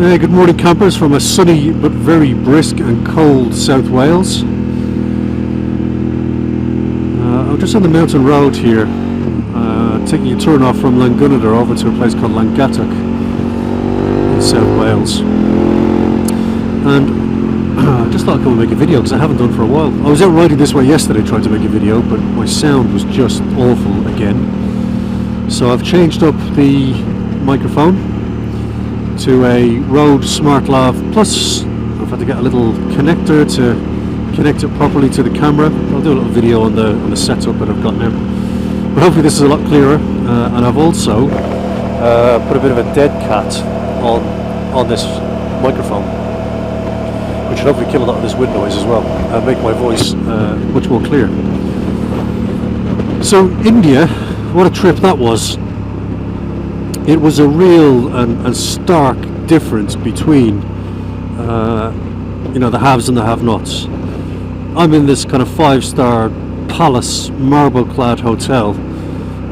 Good morning, campers, from a sunny but very brisk and cold South Wales. I'm just on the mountain road here, taking a turn off from Llangwnnida over to a place called Llangwnnida in South Wales. And I just thought I'd come and make a video because I haven't done for a while. I was out riding this way yesterday trying to make a video, but my sound was just awful again. So I've changed up the microphone to a Rode Smart Lav Plus. I've had to get a little connector to connect it properly to the camera. I'll do a little video on the setup that I've got now. But hopefully this is a lot clearer. And I've also put a bit of a dead cat on this microphone, which should hopefully kill a lot of this wind noise as well and make my voice much more clear. So India, what a trip that was. It was a real and stark difference between the haves and the have-nots. I'm in this kind of 5-star palace marble-clad hotel,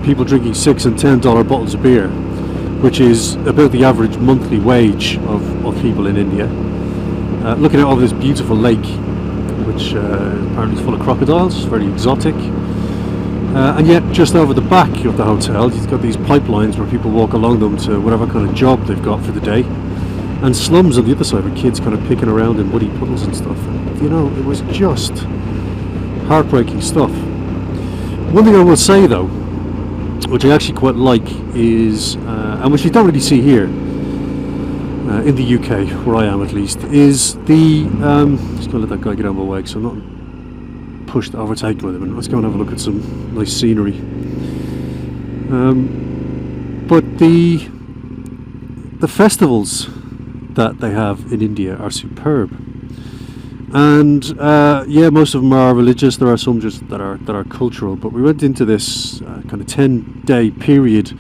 people drinking $6 and $10 bottles of beer, which is about the average monthly wage of people in India. Looking out over this beautiful lake, which apparently is full of crocodiles, very exotic. And yet just over the back of the hotel you've got these pipelines where people walk along them to whatever kind of job they've got for the day, and slums on the other side with kids kind of picking around in muddy puddles and stuff. And, it was just heartbreaking stuff. One thing I will say though, which I actually quite like, is and which you don't really see here in the UK, where I am at least, is the just gonna let that guy get out of my way so I'm not pushed overtaken with him, and let's go and have a look at some nice scenery. But the festivals that they have in India are superb, and most of them are religious. There are some just that are cultural, but we went into this kind of 10-day period,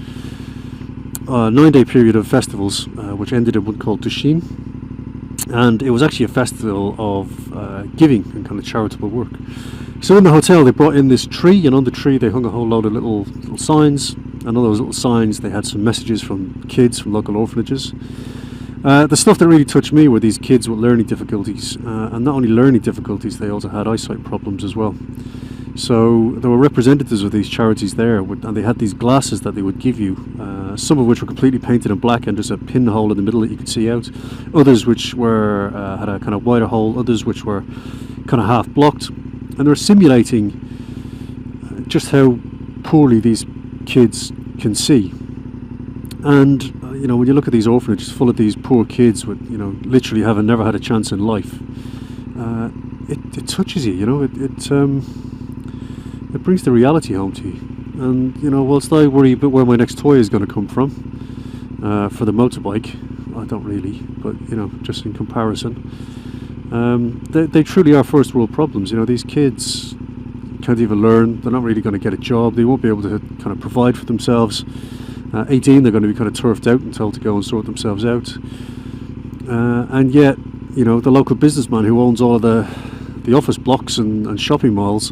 9-day period of festivals, which ended in one called Dushin, and it was actually a festival of giving and kind of charitable work. So in the hotel they brought in this tree, and on the tree they hung a whole load of little signs, and on those little signs they had some messages from kids from local orphanages. The stuff that really touched me were these kids with learning difficulties, and not only learning difficulties, they also had eyesight problems as well. So there were representatives of these charities there, and they had these glasses that they would give you, some of which were completely painted in black and just a pinhole in the middle that you could see out, others which were had a kind of wider hole, others which were kind of half blocked, and they were simulating just how poorly these kids can see. And when you look at these orphanages full of these poor kids with literally having never had a chance in life, it touches you. It brings the reality home to you. And whilst I worry about where my next toy is going to come from for the motorbike, I don't really, but just in comparison, they truly are first world problems. These kids can't even learn, they're not really going to get a job, they won't be able to kind of provide for themselves. 18, they're going to be kind of turfed out and told to go and sort themselves out, and yet the local businessman who owns all of the office blocks and shopping malls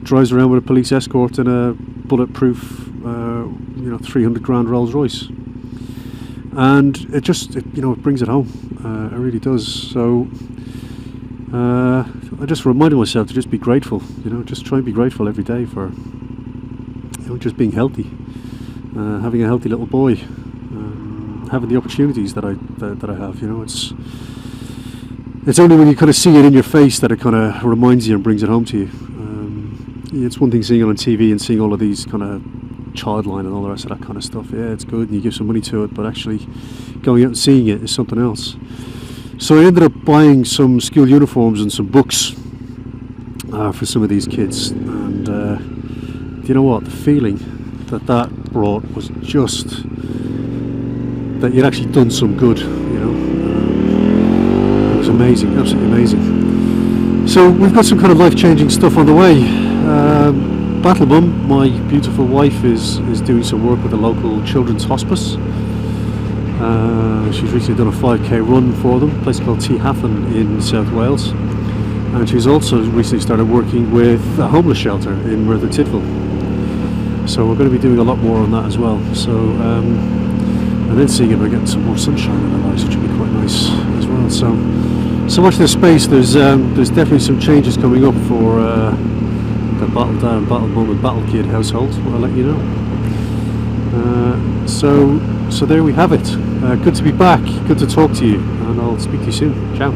drives around with a police escort in a bulletproof 300 grand Rolls Royce, and it brings it home. It really does. So I just reminded myself to just be grateful, just try and be grateful every day for just being healthy, having a healthy little boy, having the opportunities that I have. It's only when you kind of see it in your face that it kind of reminds you and brings it home to you. It's one thing seeing it on TV and seeing all of these kind of Childline and all the rest of that kind of stuff. Yeah, it's good and you give some money to it, but actually going out and seeing it is something else. So I ended up buying some school uniforms and some books for some of these kids, and do you know what? The feeling that brought was just that you'd actually done some good. It was amazing, absolutely amazing. So we've got some kind of life-changing stuff on the way. Battle Mum, my beautiful wife, is doing some work with a local children's hospice. She's recently done a 5k run for them, a place called Haffen in South Wales, and she's also recently started working with a homeless shelter in Merthyr Tydfil. So we're going to be doing a lot more on that as well. So and then seeing if I get some more sunshine in the lights, which would be quite nice as well. So watch this space. There's definitely some changes coming up for the Battle Down, Battle Mum and Battle Kid household. I'll let you know. So there we have it. Good to be back. Good to talk to you, and I'll speak to you soon. Ciao.